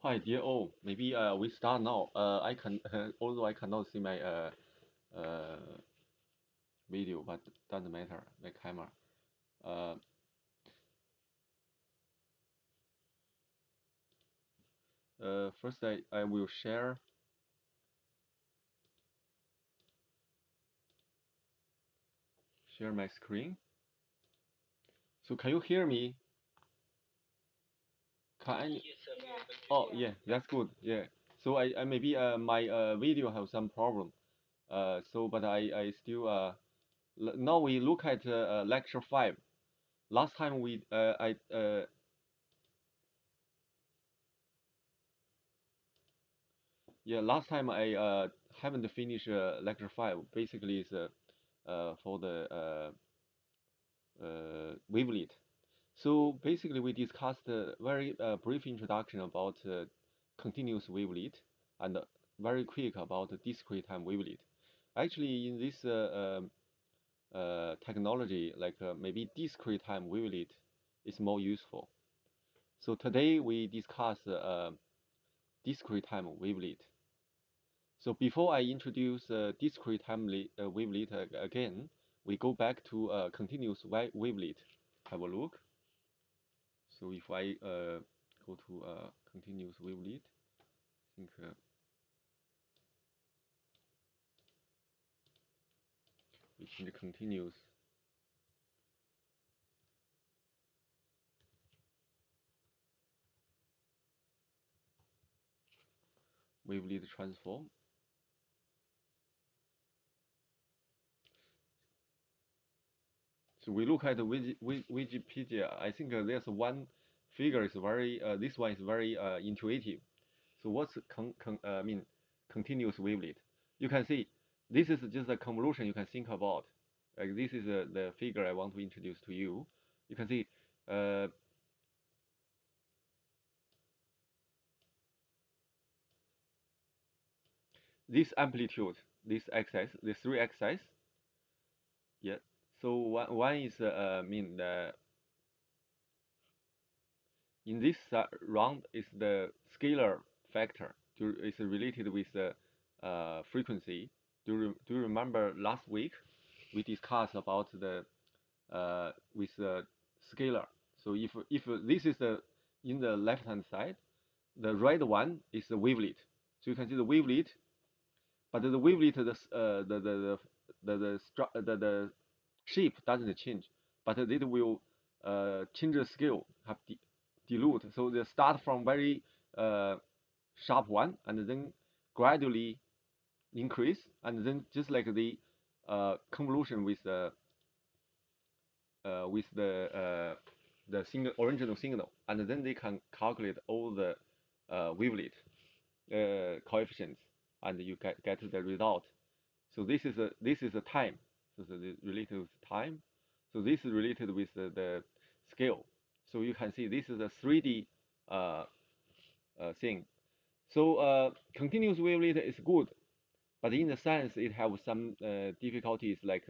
Hi, dear all. Maybe we start now. I can although I cannot see my uh video, but doesn't matter. My camera. Uh, First I will share my screen. So can you hear me? Can I? Oh yeah, that's good. Yeah. So I maybe my video have some problem. So but I still now we look at lecture 5. Last time we I yeah, last time I haven't finished lecture 5. Basically, it's for the wavelet. So basically, we discussed a very brief introduction about continuous wavelet and very quick about discrete time wavelet. Actually, in this technology, like maybe discrete time wavelet is more useful. So today we discuss discrete time wavelet. So before I introduce discrete time wavelet again, we go back to continuous wavelet. Have a look. So if I go to continuous wavelet, I think we change continuous wavelet transform. So we look at the Wikipedia. I think there's one figure is very this one is very intuitive. So what's I mean continuous wavelet? You can see this is just a convolution you can think about. Like this is the figure I want to introduce to you. You can see uh, this amplitude, this axis, the three axes. Yeah. So one is I mean in this round is the scalar factor. Is related with the frequency. Do you remember last week we discussed about the with the scalar? So if this is the in the left hand side, the right one is the wavelet. So you can see the wavelet, but the wavelet the shape doesn't change, but it will change the scale, have dilute. So they start from very uh, sharp one and then gradually increase, and then just like the convolution with the single original signal, and then they can calculate all the wavelet coefficients, and you get the result. So this is a time. So the related with time. So this is related with the scale. So you can see this is a 3D uh, thing. So continuous wavelet is good, but in the sense it have some difficulties like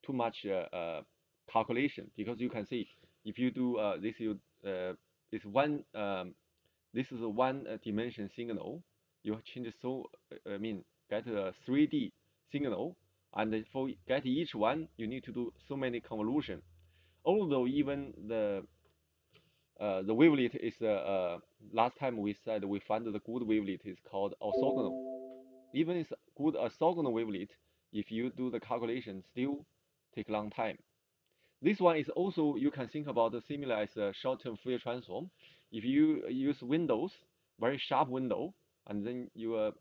too much calculation, because you can see if you do this one this is a one dimension signal. You change so I mean get a 3D signal, and for get each one you need to do so many convolution. Although even the wavelet is last time we said we found the good wavelet is called orthogonal. Even it's good orthogonal wavelet, if you do the calculation, still take long time. This one is also you can think about similar as a short-term Fourier transform. If you use windows, very sharp window, and then your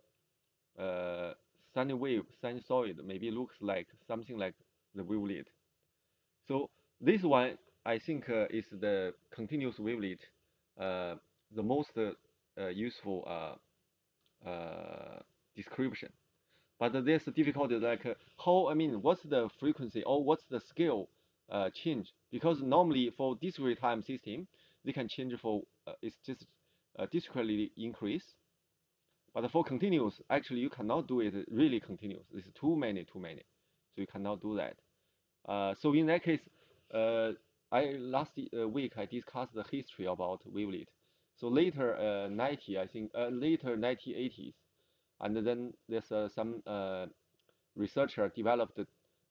sine wave, sinusoid maybe looks like something like the wavelet. So this one I think is the continuous wavelet, uh, the most useful description. But there's a difficulty like how I mean what's the frequency or what's the scale change, because normally for discrete time system they can change for it's just discretely increase, but for continuous actually you cannot do it really continuous. It's too many, so you cannot do that. So in that case, I last week I discussed the history about wavelet. So later 90, I think later 1980s, and then there's some researcher developed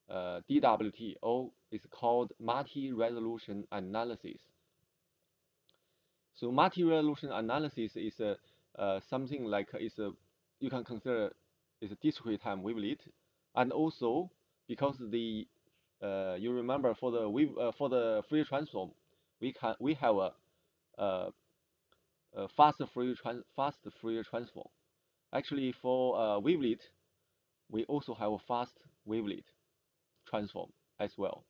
DWT, or it's called multi-resolution analysis. So multi-resolution analysis is something like you can consider is a discrete time wavelet, and also because the you remember for the Fourier transform, we have a fast Fourier transform. Actually, for wavelet, we also have a fast wavelet transform as well.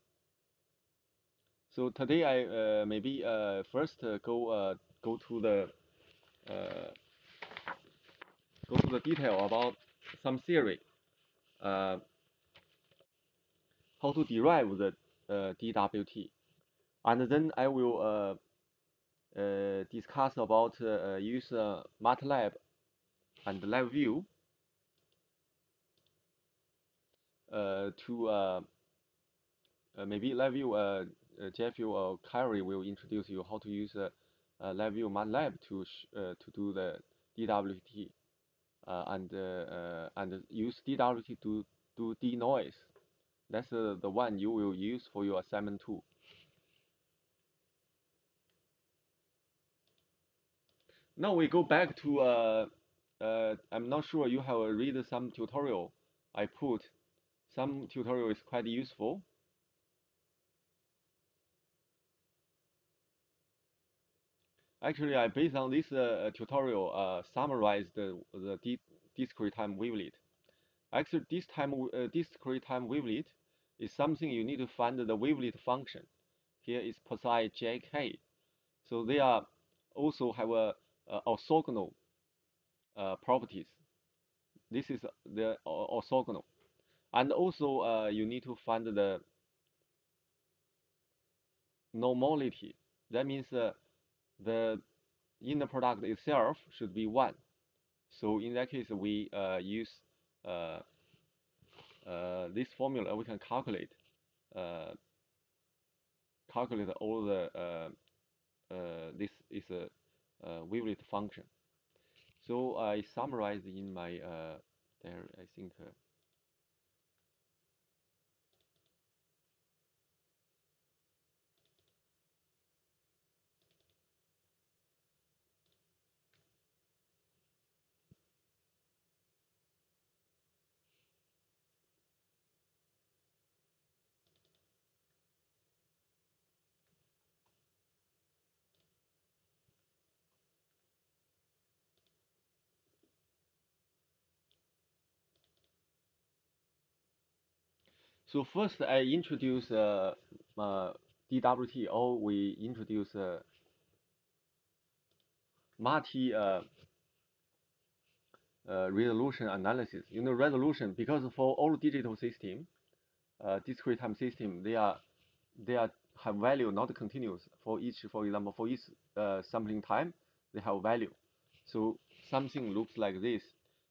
So today I maybe first uh, go to the detail about some theory, uh, how to derive the DWT, and then I will discuss about use MATLAB and LabVIEW to maybe LabVIEW, Jeffrey or Kyrie will introduce you how to use LabVIEW MATLAB to do the DWT and use DWT to do denoise. That's the one you will use for your assignment too. Now we go back to I'm not sure you have read some tutorial I put. Some tutorial is quite useful. Actually, I based on this tutorial summarized the discrete time wavelet. Actually, discrete time wavelet is something you need to find the wavelet function. Here is psi jk. So they are also have a orthogonal properties. This is the orthogonal, and also you need to find the normality. That means the inner product itself should be 1. So in that case, we use uh, this formula. We can uh, calculate all the this is a wavelet function. So I summarized in my there. I think. So first, I introduce DWT, or we introduce multi resolution analysis. You know, resolution because for all digital system, discrete time system, they are have value not continuous for each. For example, for each sampling time, they have value. So something looks like this.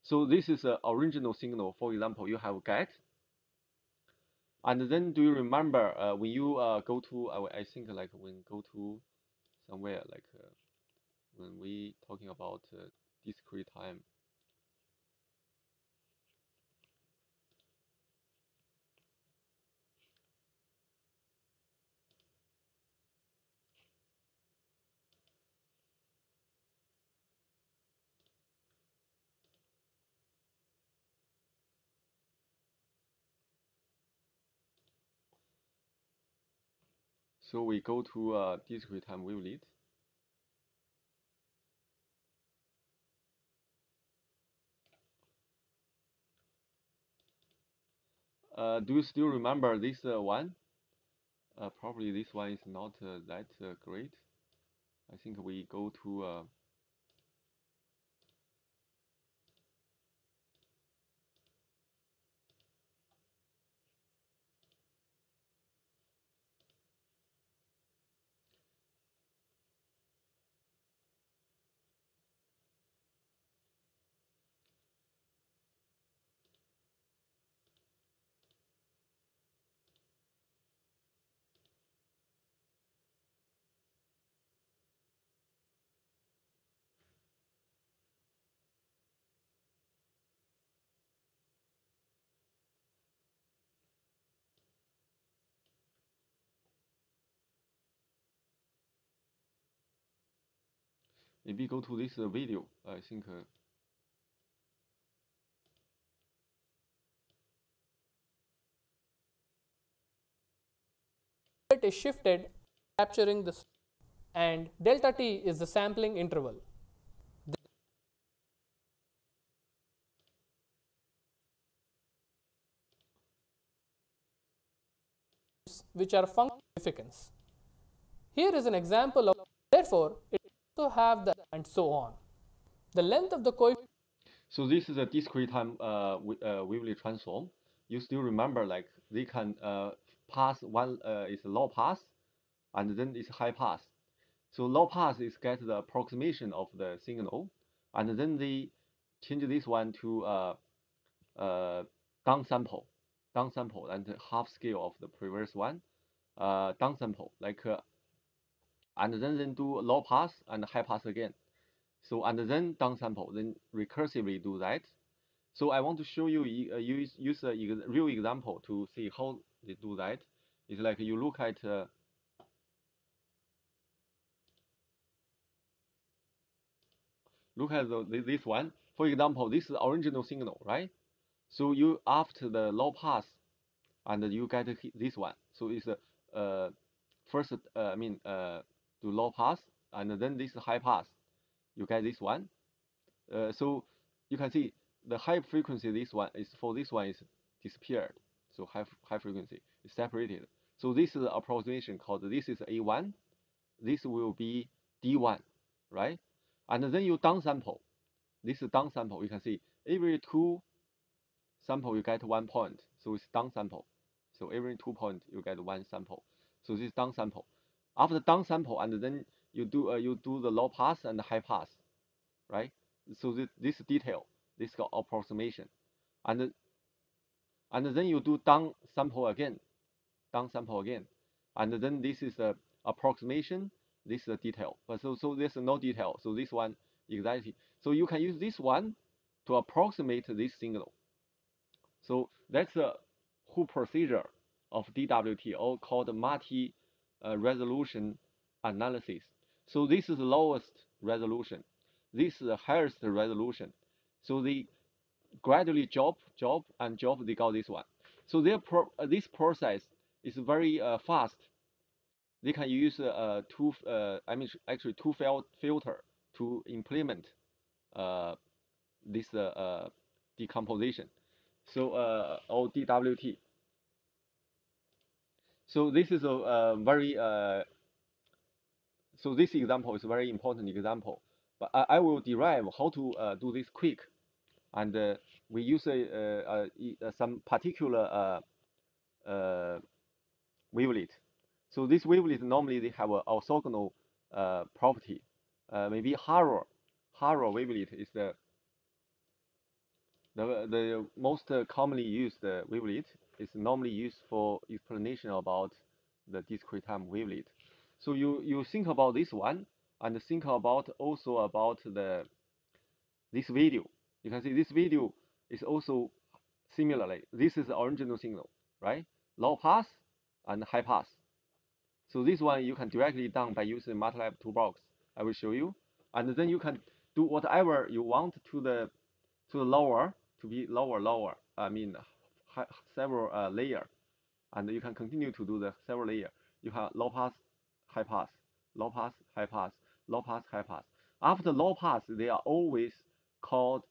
So this is an original signal. For example, you have get. And then do you remember when you go to, I think like when go to somewhere like when we talking about discrete time. So we go to discrete time wavelet. Do you still remember this one? Probably this one is not that great. I think we go to maybe go to this video. I think. Is shifted, capturing the, and delta t is the sampling interval. Which are function significance. Here is an example of, therefore, it also have the and so on. The length of the coefficient. So this is a discrete time wavelet transform. You still remember like they can pass one is low pass, and then it's high pass. So low pass is get the approximation of the signal, and then they change this one to uh, downsample, downsample and half scale of the previous one, downsample like, and then do low pass and high pass again. So and then downsample, then recursively do that. So I want to show you use a real example to see how they do that. It's like you look at this one. For example, this is the original signal, right? So you after the low pass, and you get this one. So it's a first do low pass, and then this high pass, you get this one. So you can see the high frequency this one is for this one is disappeared. So high frequency is separated. So this is the approximation called this is A1. This will be D1, right? And then you downsample. This is downsample. You can see every two sample you get 1 point. So it's downsample. So every 2 point you get one sample. So this is downsample. After downsample, and then you do the low pass and the high pass, right? So this detail, this is called approximation, and then you do down sample again, and then this is a approximation. This is a detail, but so there's no detail. So this one exactly. So you can use this one to approximate this signal. So that's the whole procedure of DWT, or called multi-resolution analysis. So this is the lowest resolution. This is the highest resolution. So they gradually drop, and drop. They got this one. So this process is very fast. They can use two filter to implement uh, this decomposition. So or DWT. So this is a very so this example is a very important example. But I will derive how to do this quick, and we use some particular wavelet. So this wavelet normally they have an orthogonal property. Maybe Haro wavelet is the most commonly used wavelet. Is normally used for explanation about the discrete time wavelet. So you think about this one, and think about also about this video. You can see this video is also similarly. This is the original signal, right? Low pass and high pass. So this one you can directly done by using MATLAB toolbox. I will show you, and then you can do whatever you want to the lower to be lower. I mean several layer, and you can continue to do the several layer. You have low pass, high pass, low pass, high pass, low pass, high pass. After low pass, they are always called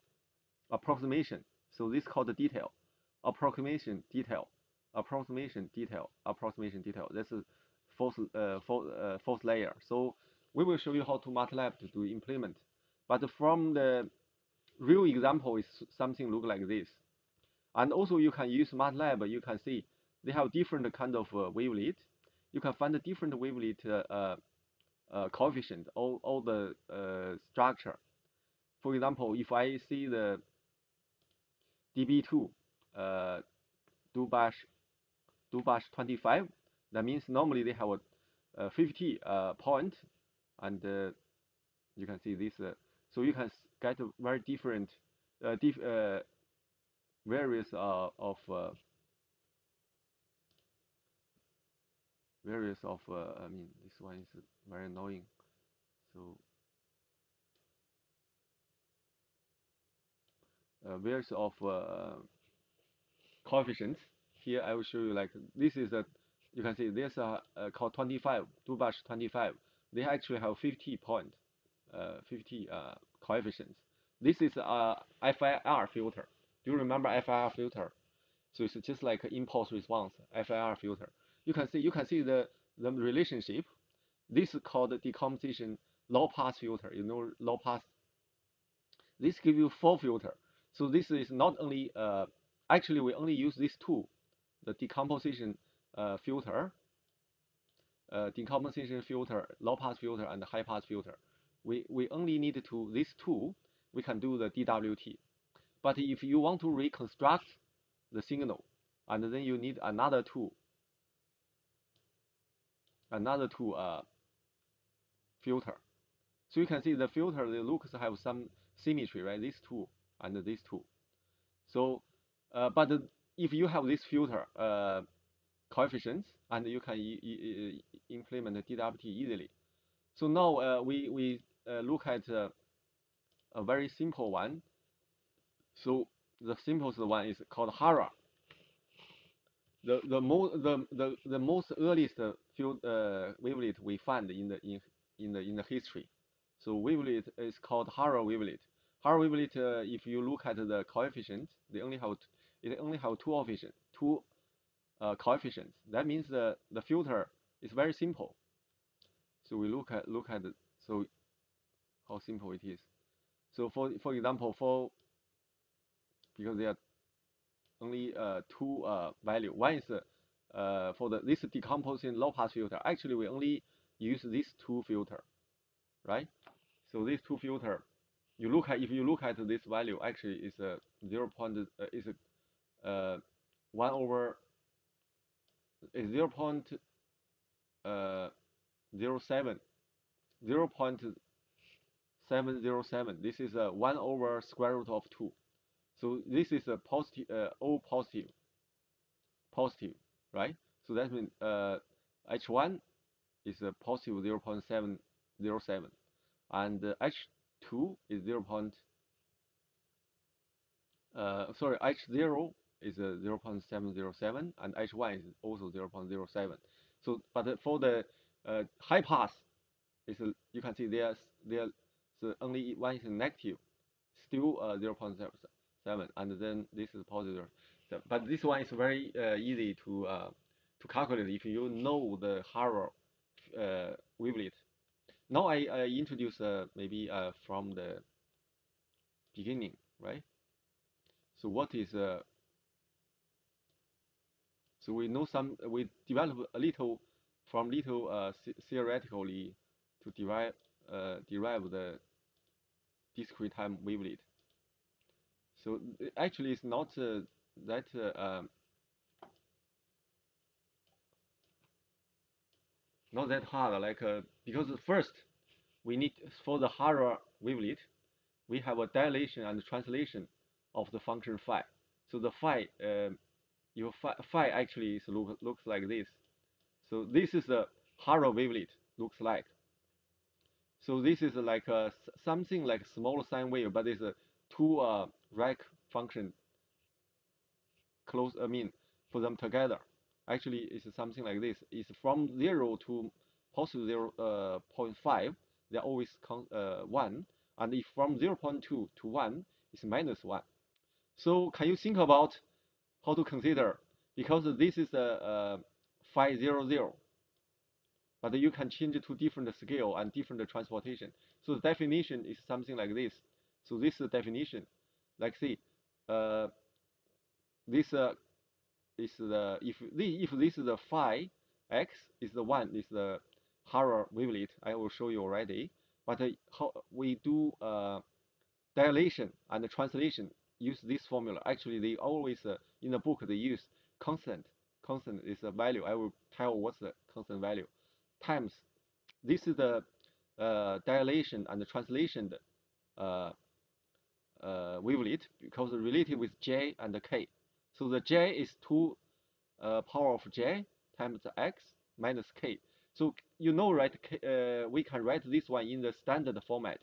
approximation. So this is called the detail. Approximation detail. Approximation detail. Approximation detail. This is fourth layer. So we will show you how to MATLAB to implement. But from the real example is something look like this. And also you can use MATLAB. You can see they have different kind of wavelet. You can find a different wavelet coefficient, all the structure. For example, if I see the DB2 uh, Dubash 25, that means normally they have a 50 point, and you can see this. So you can get a very different various of various of I mean this one is very annoying. So various of coefficients. Here I will show you, like, this is a, you can see there's a called 25, Dubash 25. They actually have 50 coefficients. This is a FIR filter. Do you remember FIR filter? So it's just like an impulse response FIR filter. You can see the relationship. This is called decomposition low pass filter. You know, low pass. This gives you full filter. So this is not only actually we only use these two, the decomposition filter, low pass filter, and the high pass filter. We only need to these two. We can do the DWT. But if you want to reconstruct the signal, and then you need another two filter. So you can see the filter, the looks have some symmetry, right? These two and these two. So, but if you have this filter coefficients, and you can implement the DWT easily. So now we look at a very simple one. So the simplest one is called Hara. The most earliest field wavelet we find in the history. So wavelet is called Hara wavelet. Hara wavelet, if you look at the coefficients, it only have two coefficients. That means the filter is very simple. So we look at it, so how simple it is. So for example, because there are only two value. One is for this decomposing low pass filter. Actually, we only use these two filter, right? So these two filter, if you look at this value, actually is a 1 over is 0.07 0.707. This is a 1 over square root of 2. So this is a positive, all positive, right? So that means H1 is a positive 0.707, and H2 is sorry, H0 is 0.707, and H1 is also 0.07. So, but for the high pass, you can see there's only one is negative, still 0.07, and then this is positive. So, but this one is very easy to calculate if you know the Hara wavelet. Now I introduce maybe from the beginning, right? So what is so we develop a little theoretically to derive the discrete time wavelet. So actually it's not that not that hard, like because first we need, for the Hara wavelet, we have a dilation and translation of the function phi. So the phi, your phi actually looks like this. So this is a Hara wavelet looks like. So this is like something like small sine wave, but it's a two rank function close. I mean, put them together. Actually, it's something like this. It's from 0 to positive 0.5. They're always 1, and if from 0.2 to 1, it's minus 1. So can you think about how to consider? Because this is a 500, but you can change it to different scale and different transportation. So the definition is something like this. So this is the definition. Like see, this is the if this is the phi x is the one is the Hara wavelet. I will show you already. But how we do dilation and translation use this formula. Actually, they always in the book they use constant. Constant is a value. I will tell what's the constant value times. This is the dilation and the translation uh, wavelet because related with j and k. So the j is 2 power of j times x minus k. So you know, right? We can write this one in the standard format.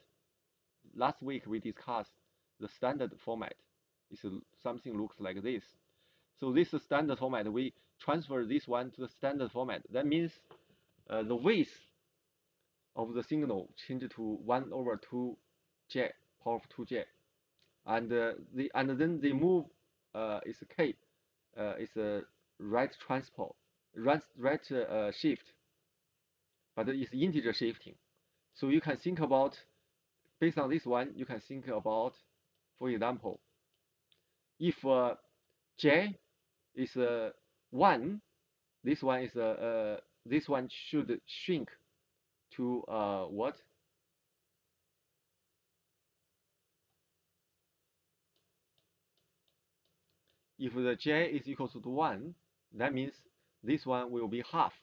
Last week we discussed the standard format. It's something looks like this. So this is standard format. We transfer this one to the standard format. That means the width of the signal change to 1 over 2j, power of 2j, and then the move is k, is a right transport, right shift, but it's integer shifting. So you can think about, based on this one, you can think about, for example, if j is 1, this one should shrink to what? If the j is equal to 1, that means this one will be half,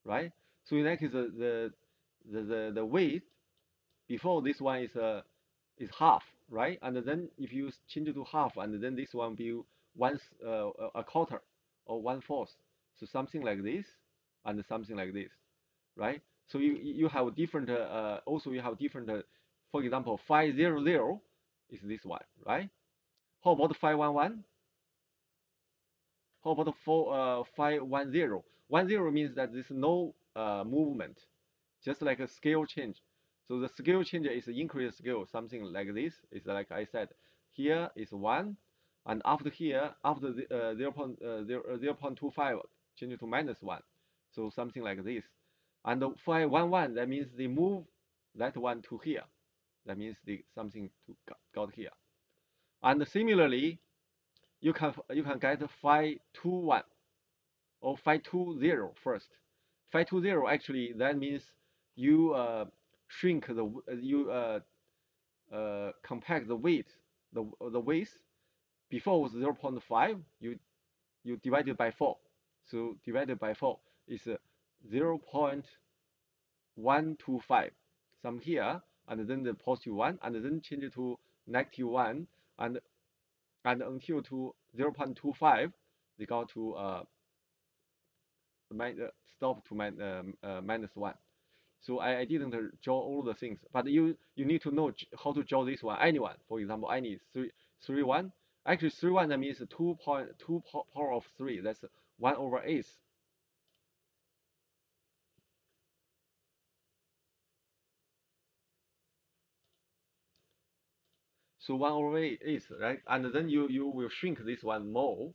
right? So in that case, the weight before this one is half, right? And then if you change it to half, and then this one be a quarter or 1/4, so something like this and something like this, right? So you have different also you have different for example 500 is this one, right? How about 511? How about 510? 10 means that there's no movement, just like a scale change. So the scale change is increased scale, something like this. It's like I said, here is 1, and after here, after the 0.25, change to -1. So something like this. And the 511, that means they move that one to here. That means they something to got here. And similarly, you can get 521 or 520 first. 520 actually that means you shrink you compact the weight, the width. Before was 0.5, you divide it by 4. So divided by 4 is 0.125. Some here, and then the positive 1, and then change it to -1, and until to 0.25, they go to stop to -1. So I didn't draw all the things, but you need to know how to draw this one. Anyone, for example, I need 3 1. Actually, 3 1 that means 2.2 power of 3. That's 1 over 8. So 1 over 8 is right, and then you will shrink this one more.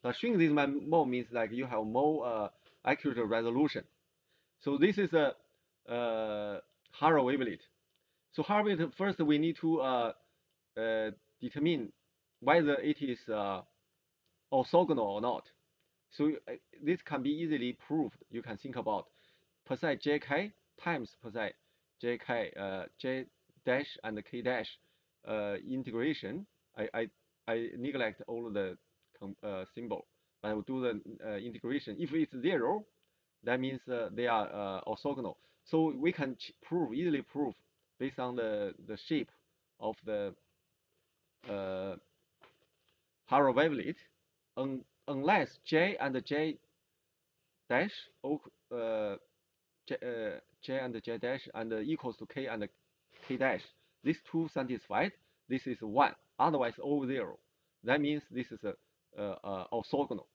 But shrink this one more means like you have more accurate resolution. So this is a Haro wavelet. So Haro wavelet, first we need to determine whether it is orthogonal or not. So this can be easily proved. You can think about psi jk times psi jk j dash and k dash integration. I neglect all the symbol, but I will do the integration. If it's 0, that means they are orthogonal. So we can easily prove based on the shape of the Haro wavelet, unless j and j dash j and j dash and equals to k and k dash. These two satisfied. This is 1. Otherwise, all 0. That means this is a orthogonal.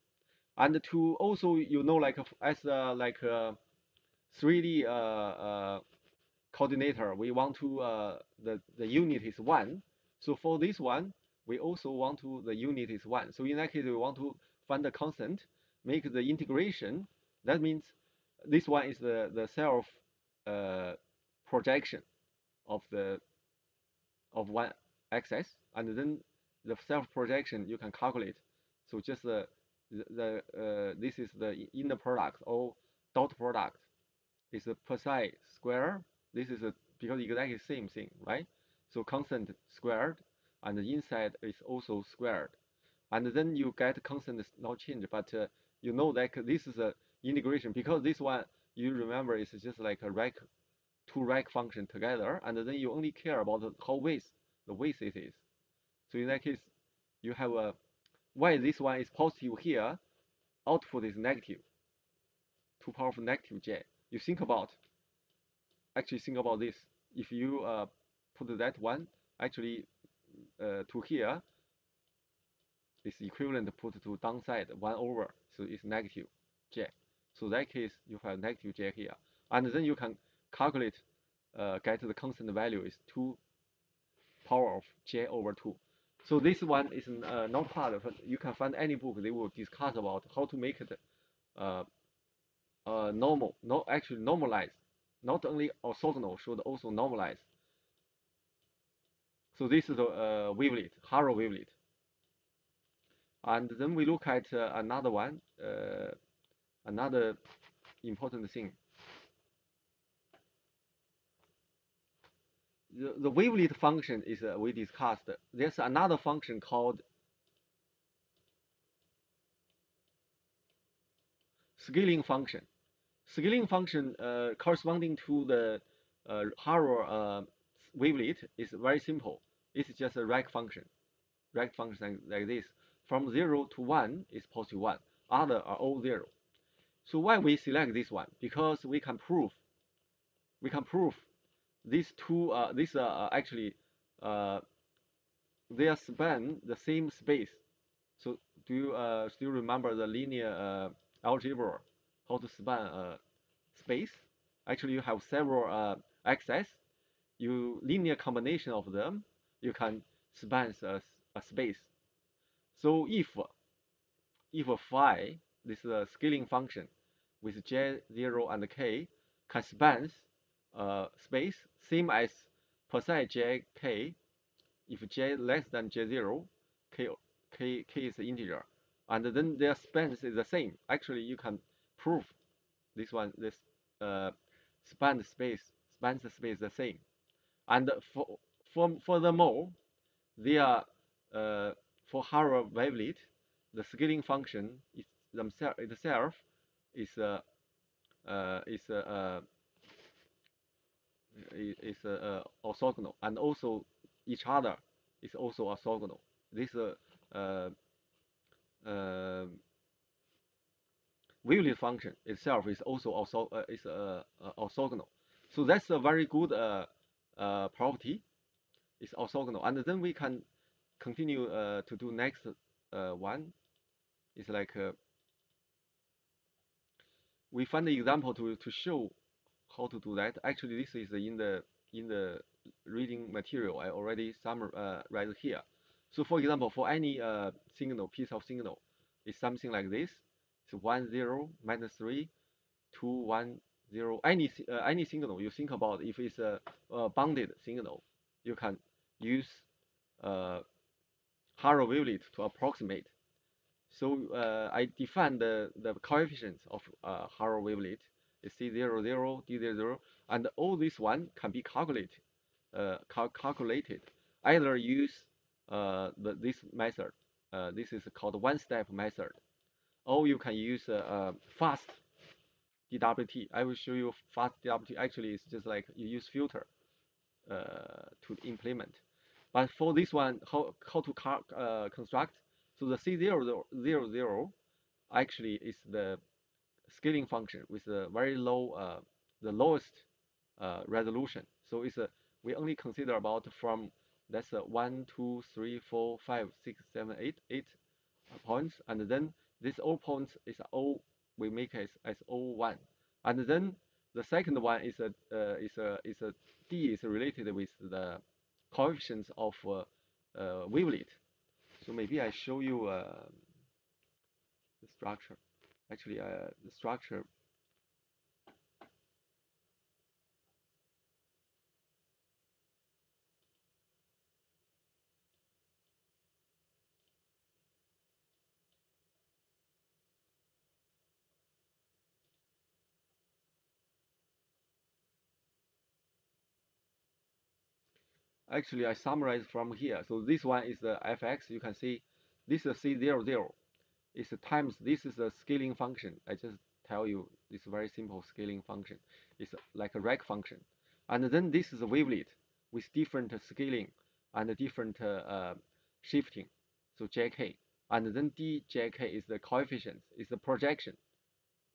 And to also, like as like 3D coordinator, we want to the unit is 1. So for this one, we also want to the unit is 1. So in that case, we want to find the constant, make the integration. That means this one is the self projection of one axis, and then the self projection you can calculate. So just this is the inner product or dot product is a psi square. This is because exactly same thing, right? So constant squared, and the inside is also squared, and then you get constant not change, but that this is a integration, because this one you remember is just like a two rank function together, and then you only care about how the width it is. So in that case, you have a why this one is positive here, output is negative, 2 power of negative j. You actually think about this. If you put that one actually to here, is equivalent put to downside 1 over, so it's negative j. So that case you have negative j here, and then you can calculate, get the constant value is 2 power of j over 2. So this one is not hard. You can find any book, they will discuss about how to make it uh, normal, no, actually normalize, not only orthogonal, should also normalize. So this is a wavelet, Haro wavelet. And then we look at another one, another important thing. The wavelet function is we discussed. There's another function called scaling function. Scaling function corresponding to the Haro wavelet is very simple. It's just a rank function. Rank function like this. From 0 to 1 is positive 1. Other are all 0. So why we select this one? Because we can prove these two actually they span the same space. So do you still remember the linear algebra, how to span space? Actually, you have several axes. You linear combination of them, you can span a space. So if phi, this is a scaling function with j0 and k, can span space, same as psi jk. If j less than j0, k is integer, and then their spans is the same. Actually, you can prove this one, this uh, span space spans the space the same. And furthermore, they are for Haro wavelet, the scaling function is itself is orthogonal, and also each other is also orthogonal. This uh, uh, wavelet function itself is also orthogonal. So that's a very good property. It's orthogonal, and then we can continue to do next one. It's like we find the example to show how to do that. Actually, this is in the reading material. I already summarized here. So for example, for any signal, piece of signal, it's something like this. It's 1, 0, -3, 2, 1, 0. Any signal you think about, if it's a bounded signal, you can use Haro wavelet to approximate. So I define the coefficients of Haro wavelet is C0, 0, D0, and all this one can be calculated. Calculated. Either use this method. This is called one-step method, or you can use fast DWT. I will show you fast DWT. Actually, it's just like you use filter to implement. But for this one, how to construct? So the C000 actually is the scaling function with a very low, the lowest resolution. So it's we only consider about from that's 1, 2, 3, 4, 5, 6, 7, 8 points, and then this all points is all we make as O1, and then the second one is a D is related with the coefficients of wavelet. So maybe I show you the structure. Actually, the structure. Actually, I summarize from here. So this one is the fx. You can see this is C00. It's times, this is a scaling function. I just tell you, it's a very simple scaling function. It's like a rank function. And then this is a wavelet with different scaling and different shifting. So jk. And then djk is the coefficients, is the projection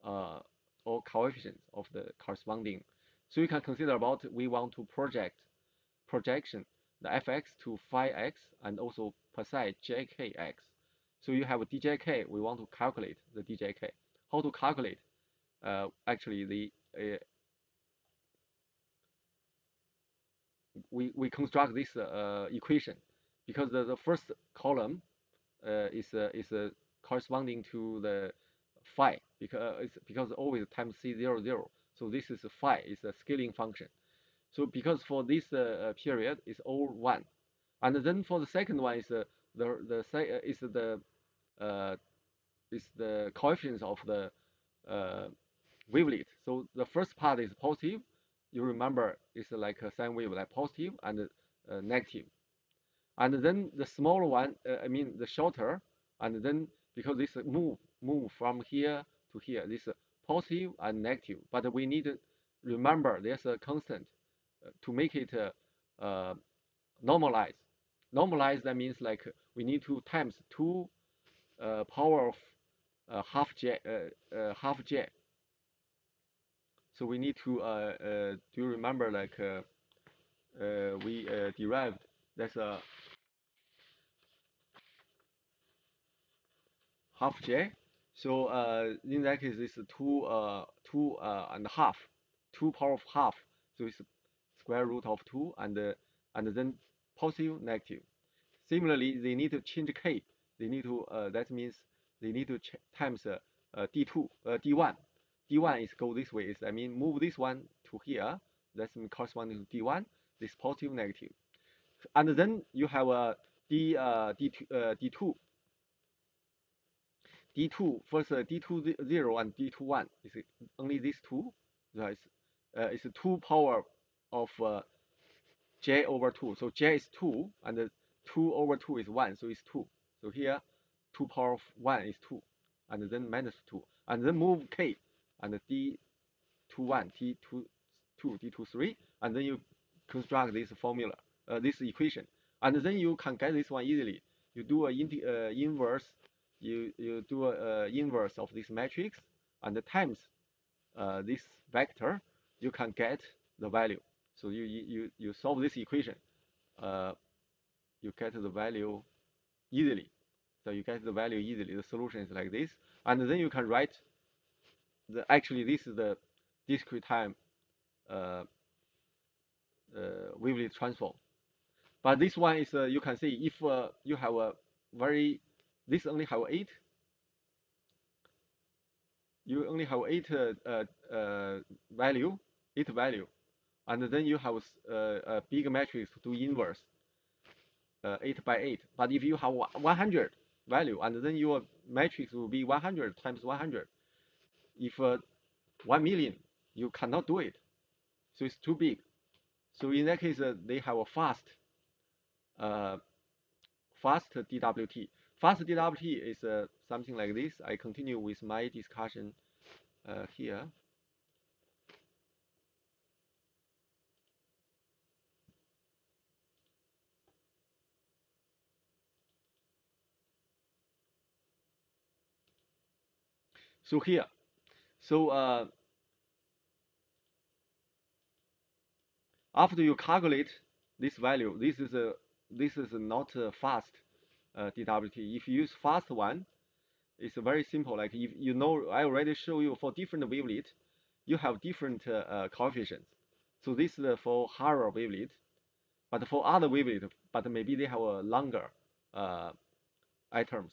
uh, or coefficients of the corresponding. So you can consider about we want to projection the fx to phi x and also psi jkx. So you have a DJK. We want to calculate the DJK. How to calculate? Actually, we construct this equation because the first column is corresponding to the phi because always times c00. So this is phi is a scaling function. So because for this period is all 1, and then for the second one is uh, the coefficients of the uh, wavelet. So the first part is positive. You remember it's like a sine wave, like positive and negative. And then the smaller one, I mean the shorter, and then because this move from here to here, this positive and negative. But we need to remember there's a constant to make it normalize. Normalize, that means like we need to times 2 power of half j. So we need to do you remember like we derived that's a half j. So in that case, it's two and a half, 2 power of half. So it's square root of 2 and then positive negative. Similarly, they need to change k. They need to that means they need to times d2 d1. D1 is go this way. Is I mean move this one to here. That's corresponding to D1. This positive negative. And then you have a D2 D2 first D2 0 and D2 1 is only these two. Right? It's 2 power of j over 2. So j is 2 and 2 over 2 is 1. So it's 2. So here 2 power of 1 is 2 and then minus 2 and then move k and D2 1 T2 2 D2 3 and then you construct this formula this equation and then you can get this one easily. You do a inverse you do a inverse of this matrix and times this vector, you can get the value. So you solve this equation, you get the value easily. So you get the value easily. The solution is like this, and then you can write the actually this is the discrete time uh, wavelet transform. But this one is you can see if you have a very this only have 8. You only have 8 value, 8 value, and then you have a big matrix to do inverse 8 by 8. But if you have 100 value, and then your matrix will be 100 times 100. If 1 million, you cannot do it. So it's too big. So in that case, they have a uh, fast DWT. Fast DWT is something like this. I continue with my discussion here. So here, so after you calculate this value, this is not fast DWT. If you use fast one, it's very simple. Like if you know, I already show you for different wavelet, you have different coefficients. So this is for higher wavelet, but for other wavelet, but maybe they have a longer uh, items.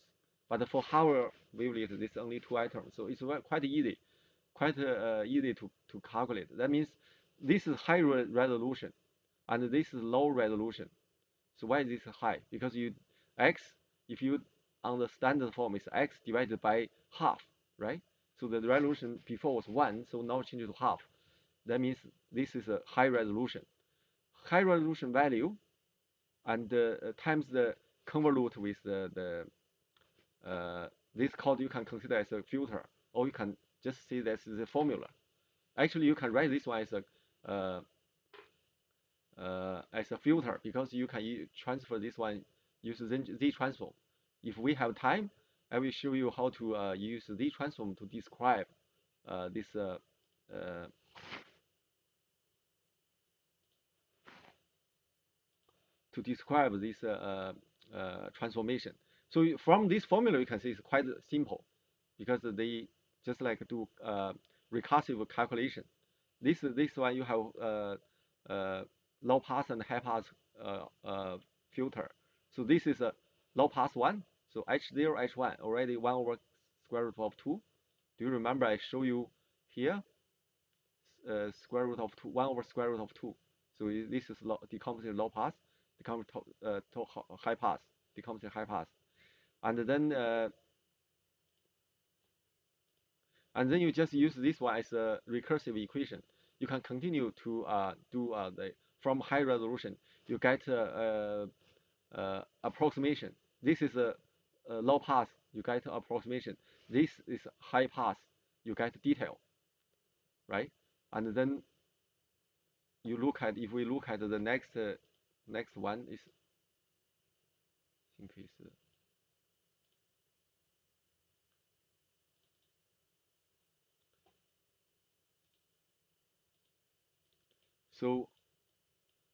But for higher wavelet, this only 2 items. So it's quite easy, quite easy to calculate. That means this is high resolution, and this is low resolution. So why is this high? Because you x, if you on the standard form is x divided by half, right? So the resolution before was 1, so now change to half. That means this is a high resolution. High resolution value and times the convolute with this code you can consider as a filter, or you can just see this is a formula. Actually, you can write this one as a filter because you can transfer this one use Z transform. If we have time, I will show you how to use Z transform to describe this transformation. So from this formula, you can see it's quite simple because they just like do recursive calculation. This one you have low pass and high pass filter. So this is a low pass one. So H0, H1 already 1 over square root of 2. Do you remember I show you here square root of 2, 1 over square root of 2. So this is decompensated low pass, decompensated to high pass, decompensated high pass. And then you just use this one as a recursive equation. You can continue to do from high resolution. You get approximation. This is a low pass. You get approximation. This is high pass. You get detail, right? And then you look at, if we look at the next one is, I think is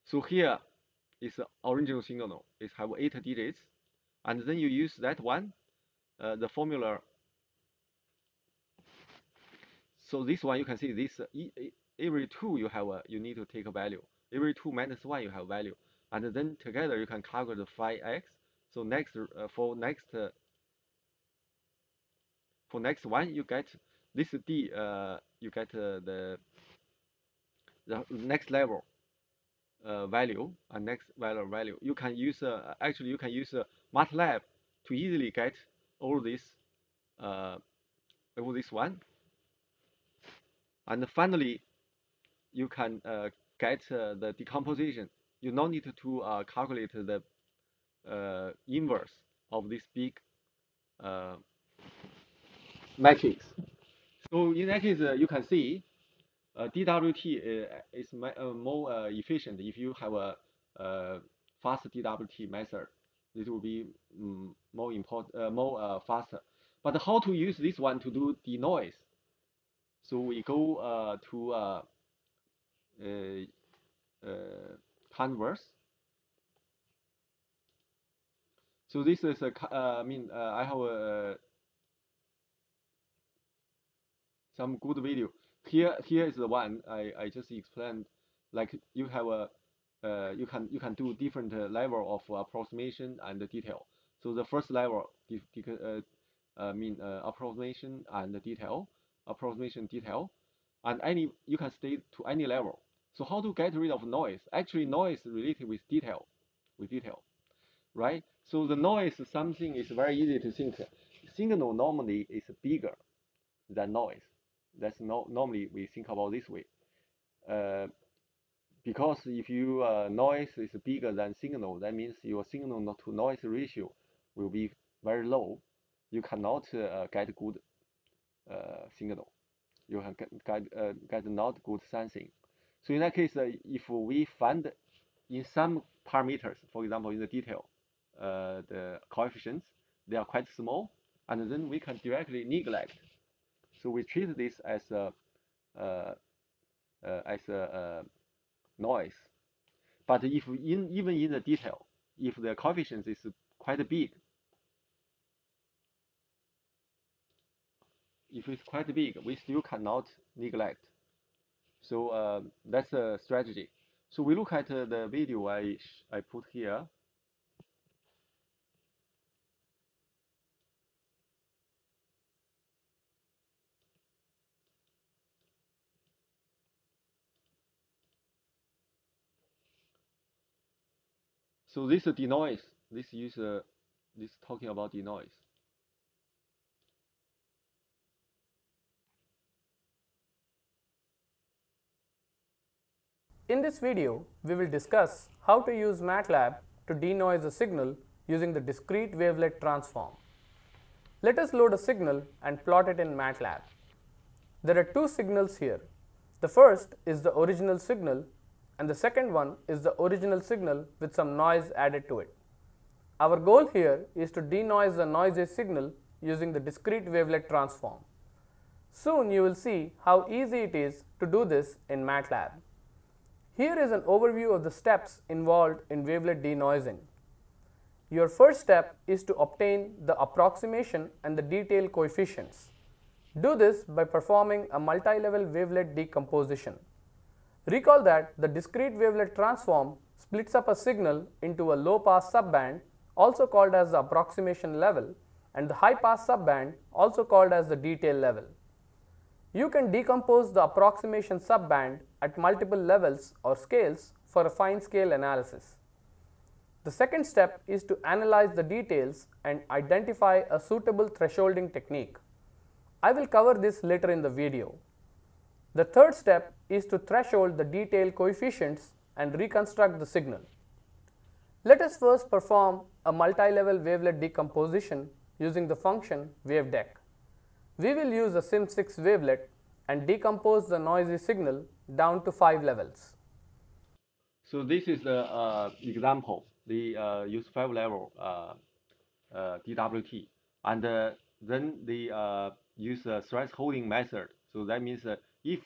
so here is the original signal. It have 8 digits, and then you use that one, the formula. So this one you can see this every 2 you need to take a value. Every 2 minus 1 you have value, and then together you can calculate the phi x. So next for next one you get this d you get the next level value and next value. You can use actually you can use MATLAB to easily get all this one, and finally you can get the decomposition. You don't need to calculate the inverse of this big matrix. So in that case, you can see DWT is more efficient if you have a fast DWT method. This will be more faster. But how to use this one to do denoise? So we go to canvas. So this is a I have some good video. Here is the one I just explained. Like you have a you can do different level of approximation and detail. So the first level approximation and detail, and you can stay to any level. So how to get rid of noise? Actually, noise related with detail, right? So the noise something is very easy to think. Signal normally is bigger than noise. That's normally we think about this way. Because if you noise is bigger than signal, that means your signal to noise ratio will be very low. You cannot get good signal. You can get not good sensing. So in that case, if we find in some parameters, for example, in the detail, the coefficients, they are quite small, and then we can directly neglect. So we treat this as a noise. But if even in the detail, if the coefficients is quite big, we still cannot neglect. So that's a strategy. So we look at the video I put here. So this is denoise. This talking about denoise. In this video, we will discuss how to use MATLAB to denoise a signal using the discrete wavelet transform. Let us load a signal and plot it in MATLAB. There are two signals here. The first is the original signal, and the second one is the original signal with some noise added to it. Our goal here is to denoise the noisy signal using the discrete wavelet transform. Soon you will see how easy it is to do this in MATLAB. Here is an overview of the steps involved in wavelet denoising. your first step is to obtain the approximation and the detail coefficients. Do this by performing a multi-level wavelet decomposition. Recall that the discrete wavelet transform splits up a signal into a low-pass subband, also called as the approximation level, and the high-pass subband, also called as the detail level. You can decompose the approximation subband at multiple levels or scales for a fine-scale analysis. The second step is to analyze the details and identify a suitable thresholding technique. I will cover this later in the video. The third step is to threshold the detail coefficients and reconstruct the signal. Let us first perform a multi-level wavelet decomposition using the function wavedeck. We will use a Sim6 wavelet and decompose the noisy signal down to 5 levels. So this is the example. They use 5-level DWT, and then they use a thresholding method. So that means if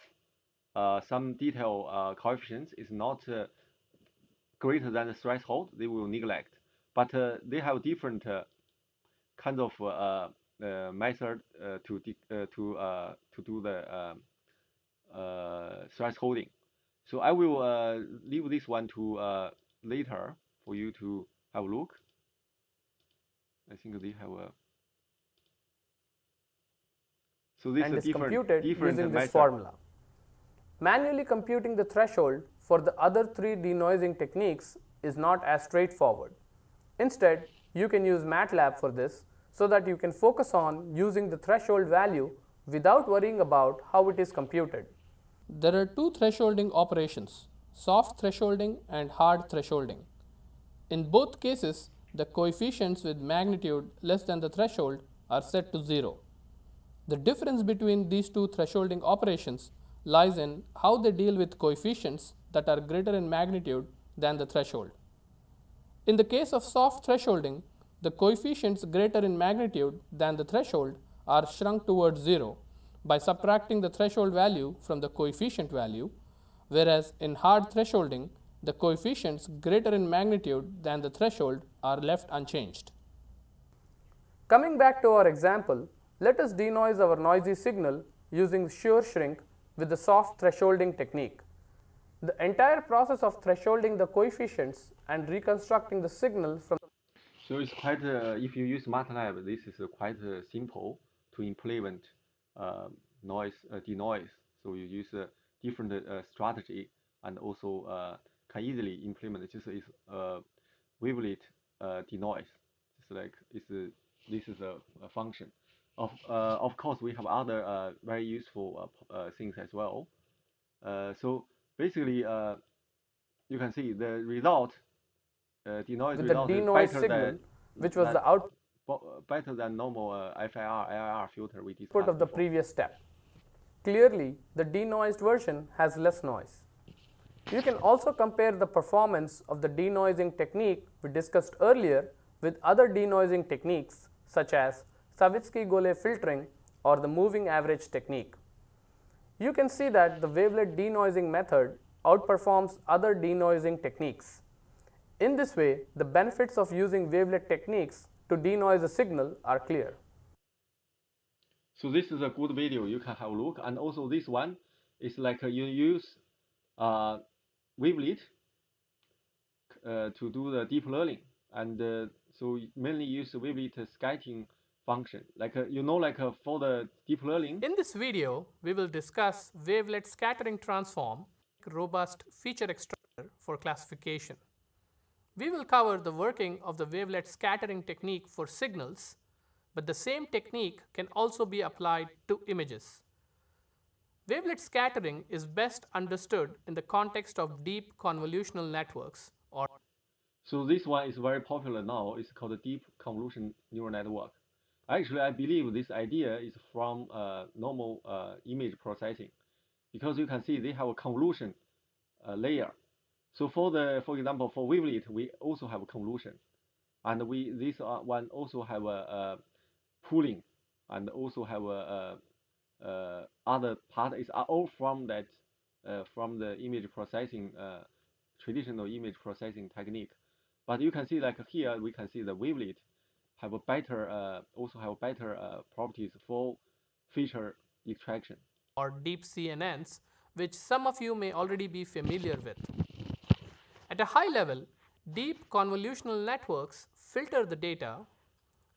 some detail coefficient is not greater than the threshold, they will neglect. But they have different kinds of method to do the thresholding. So I will leave this one to later for you to have a look. I think they have a. So this and is is computed using this method. formula. Manually computing the threshold for the other 3 denoising techniques is not as straightforward. Instead, you can use MATLAB for this so that you can focus on using the threshold value without worrying about how it is computed. There are 2 thresholding operations, soft thresholding and hard thresholding. In both cases, the coefficients with magnitude less than the threshold are set to 0. The difference between these 2 thresholding operations lies in how they deal with coefficients that are greater in magnitude than the threshold. In the case of soft thresholding, the coefficients greater in magnitude than the threshold are shrunk towards 0 by subtracting the threshold value from the coefficient value, whereas in hard thresholding, the coefficients greater in magnitude than the threshold are left unchanged. Coming back to our example, let us denoise our noisy signal using shear shrink with the soft thresholding technique. The entire process of thresholding the coefficients and reconstructing the signal from. So it's quite, if you use MATLAB, this is quite simple to implement denoise. So you use a different strategy and also can easily implement just is wavelet denoise. It's like this is a function. Of course, we have other very useful things as well. So basically, you can see the result. Denoise with the result denoise is better signal, than, which was the output better than normal FIR, AIR filter we discussed of the before. previous step. Clearly, the denoised version has less noise. You can also compare the performance of the denoising technique we discussed earlier with other denoising techniques such as Savitsky-Golay filtering or the moving average technique. You can see that the wavelet denoising method outperforms other denoising techniques. In this way, the benefits of using wavelet techniques to denoise a signal are clear. So this is a good video, you can have a look. And also this one is like you use wavelet to do the deep learning. And so mainly use wavelet scattering function. Like for the deep learning. In this video, we will discuss wavelet scattering transform, robust feature extractor for classification. We will cover the working of the wavelet scattering technique for signals, but the same technique can also be applied to images. Wavelet scattering is best understood in the context of deep convolutional networks. So this one is very popular now. It's called the deep convolution neural network. Actually, I believe this idea is from normal image processing, because you can see they have a convolution layer. So for example, for wavelet, we also have a convolution, and this one also have a pooling, and also have a other part is all from that from the image processing traditional image processing technique. But you can see like here we can see the wavelet have a better also have better properties for feature extraction. Or deep CNNs, which some of you may already be familiar with. At a high level, deep convolutional networks filter the data,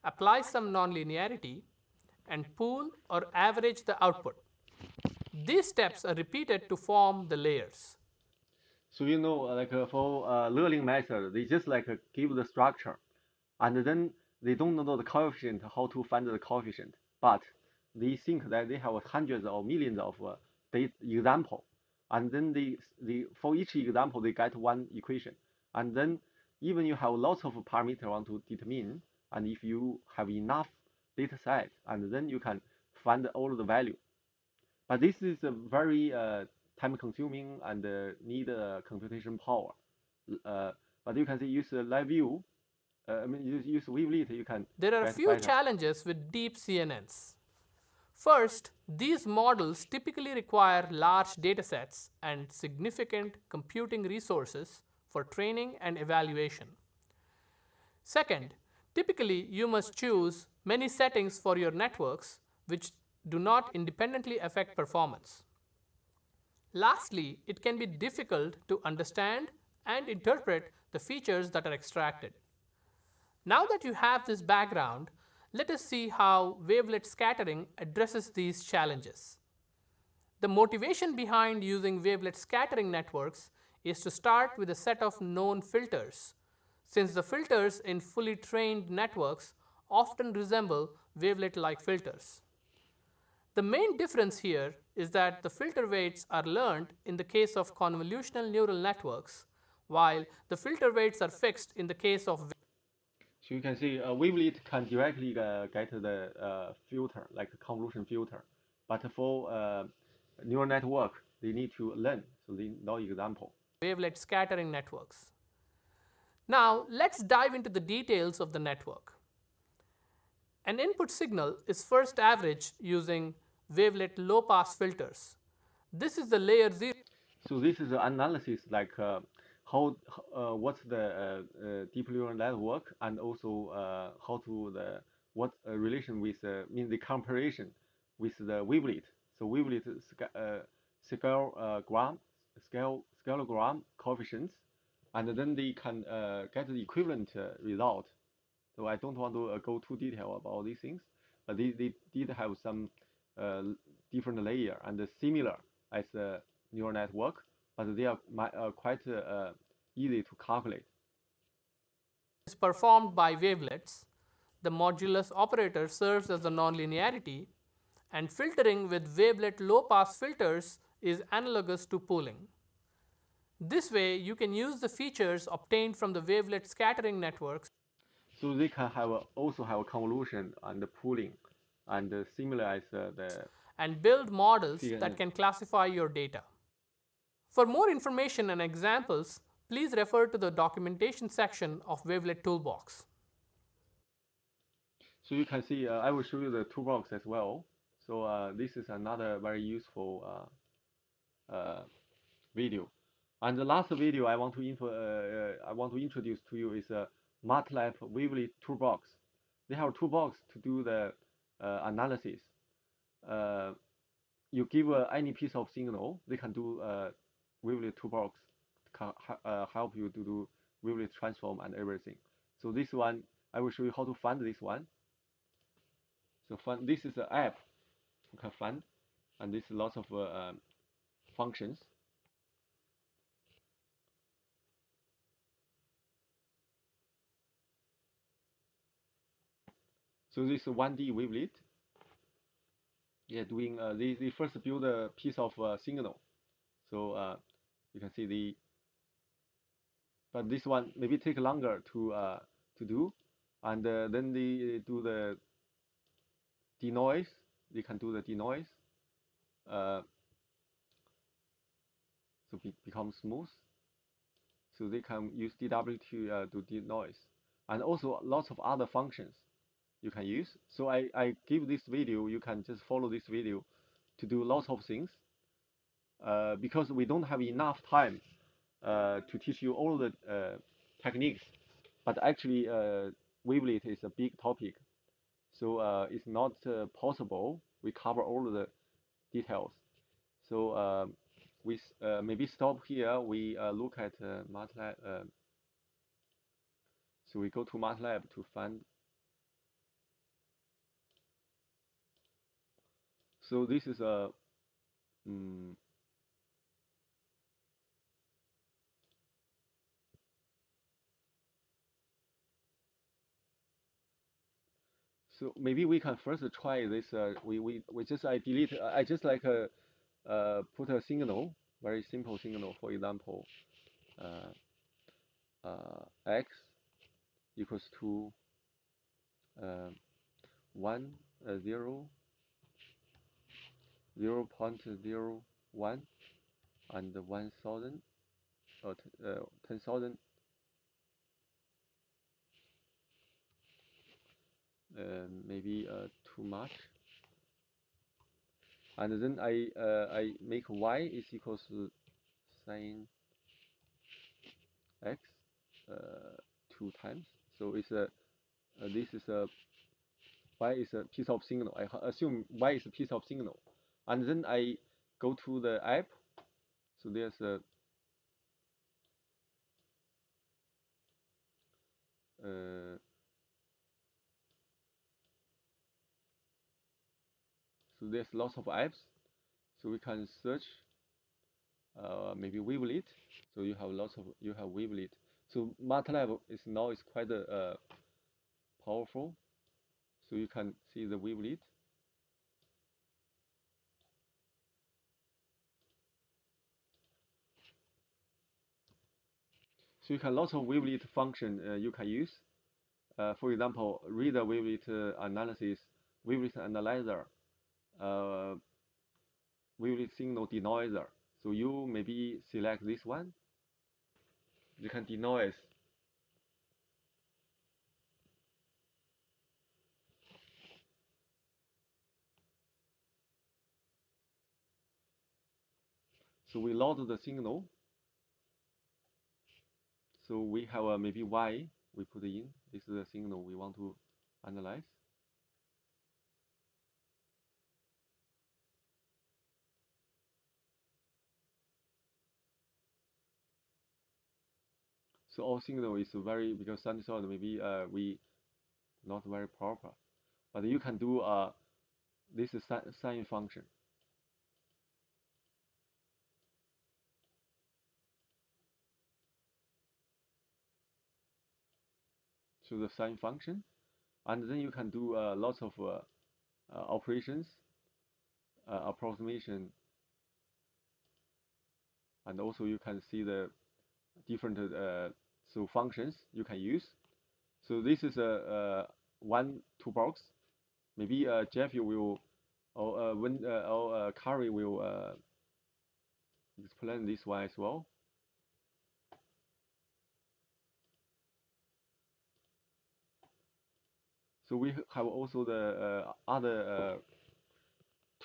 apply some nonlinearity, and pool or average the output. These steps are repeated to form the layers. So like for learning method, they just like give the structure, and then they don't know the coefficient, how to find the coefficient, but they think that they have hundreds or millions of example, and then they for each example they get one equation, and then even you have lots of parameters want to determine, and if you have enough data set, and then you can find all the value. But this is a very time consuming and need computation power. Uh, but you can see use live view. I mean, use wavelet, you can There are a get few better. challenges with deep CNNs. First, these models typically require large datasets and significant computing resources for training and evaluation. Second, typically you must choose many settings for your networks which do not independently affect performance. Lastly, it can be difficult to understand and interpret the features that are extracted. Now that you have this background, let us see how wavelet scattering addresses these challenges. The motivation behind using wavelet scattering networks is to start with a set of known filters, since the filters in fully trained networks often resemble wavelet-like filters. The main difference here is that the filter weights are learned in the case of convolutional neural networks, while the filter weights are fixed in the case of. So you can see wavelet can directly get the filter, like a convolution filter. But for neural network, they need to learn. So they know example. Wavelet scattering networks. Now, let's dive into the details of the network. An input signal is first averaged using wavelet low-pass filters. This is the layer 0. So this is the analysis like how what's the deep neural network, and also how to the what relation with mean the comparison with the wavelet. So wavelet scalegram coefficients, and then they can get the equivalent result. So I don't want to go too detail about these things, but they did have some uh, different layer and similar as a neural network, but they are quite easy to calculate. Is performed by wavelets. The modulus operator serves as the nonlinearity, and filtering with wavelet low-pass filters is analogous to pooling. This way, you can use the features obtained from the wavelet scattering networks So they can have also have convolution and pooling, and similar as the and build models that CNN. can classify your data. For more information and examples, please refer to the documentation section of Wavelet Toolbox. So you can see, I will show you the toolbox as well. So this is another very useful video. And the last video I want to introduce to you is a MATLAB Wavelet toolbox. They have a toolbox to do the analysis. Uh, you give any piece of signal, they can do wavelet toolbox, can help you to do wavelet transform and everything. So this one, I will show you how to find this one. So this is an app you can find, and this is lots of functions. So this is 1D wavelet. Yeah, doing they first build a piece of signal. So you can see but this one maybe take longer to do, and then they do the denoise. They can do the denoise, uh, so become smooth. So they can use DWT to do denoise, and also lots of other functions you can use. So I give this video. You can just follow this video to do lots of things. Because we don't have enough time to teach you all the techniques. but actually wavelet is a big topic, so it's not possible we cover all the details. So we maybe stop here. We look at MATLAB. So we go to MATLAB to find. So this is a so maybe we can first try this. We just I delete. I just like put a signal, very simple signal. For example, x equals to uh, 1 0 0.01 and 1,000 or 10,000. Maybe too much. And then I make y is equals to sine x two times. So it's a this is a y is a piece of signal. I assume y is a piece of signal, and then I go to the app. So there's a uh, so there's lots of apps. So we can search maybe wavelet. So you have wavelet. So MATLAB is now is quite powerful. So you can see the wavelet. So you can lots of wavelet function you can use. For example, read a wavelet analysis, wavelet analyzer, uh, wavelet signal denoiser. So you maybe select this one. You can denoise. So we load the signal. So we have maybe Y we put in. This is the signal we want to analyze. So our signal is very, because sinusoid maybe we not very proper, but you can do this is sine function. So the sine function, and then you can do lots of operations, approximation, and also you can see the different so functions you can use. So this is a one toolbox. Maybe Jeff you will, or Kari will explain this one as well. So we have also the other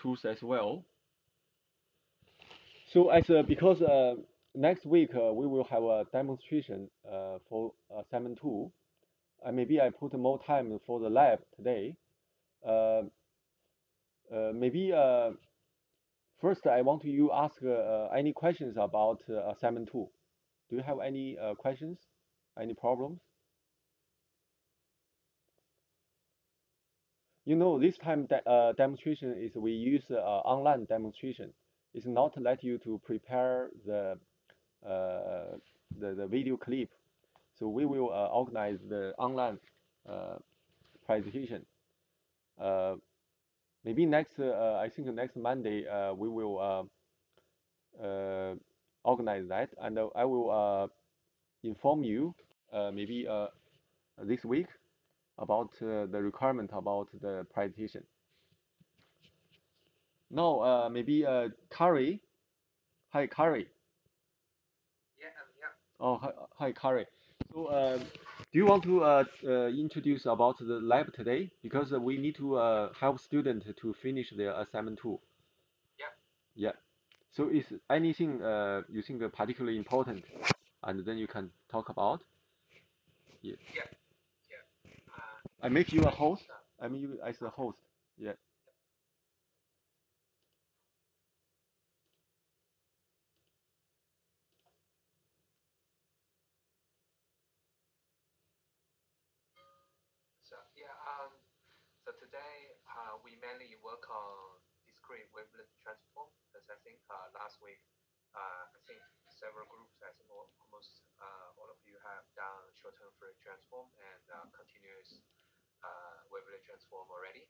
tools as well. So as because next week we will have a demonstration for assignment 2. Maybe I put more time for the lab today. Uh, Maybe first I want you ask any questions about assignment 2. Do you have any questions? Any problems? You know, this time demonstration is we use online demonstration. It's not let you to prepare uh, the video clip. So we will organize the online uh, presentation. Uh, Maybe next, I think next Monday we will organize that, and I will inform you maybe this week about the requirement about the presentation. Now, maybe Kari. Hi, Kari. Oh, hi, Kari. So, do you want to introduce about the lab today? Because we need to help students to finish their assignment 2. Yeah. So, is anything you think particularly important, and then you can talk about? Yeah. Yeah. I make you a host. I mean you as a host. Yeah. So yeah, so today we mainly work on discrete wavelet transform. As I think last week, I think several groups, I think almost all of you have done short-term Fourier transform and continuous wavelet transform already.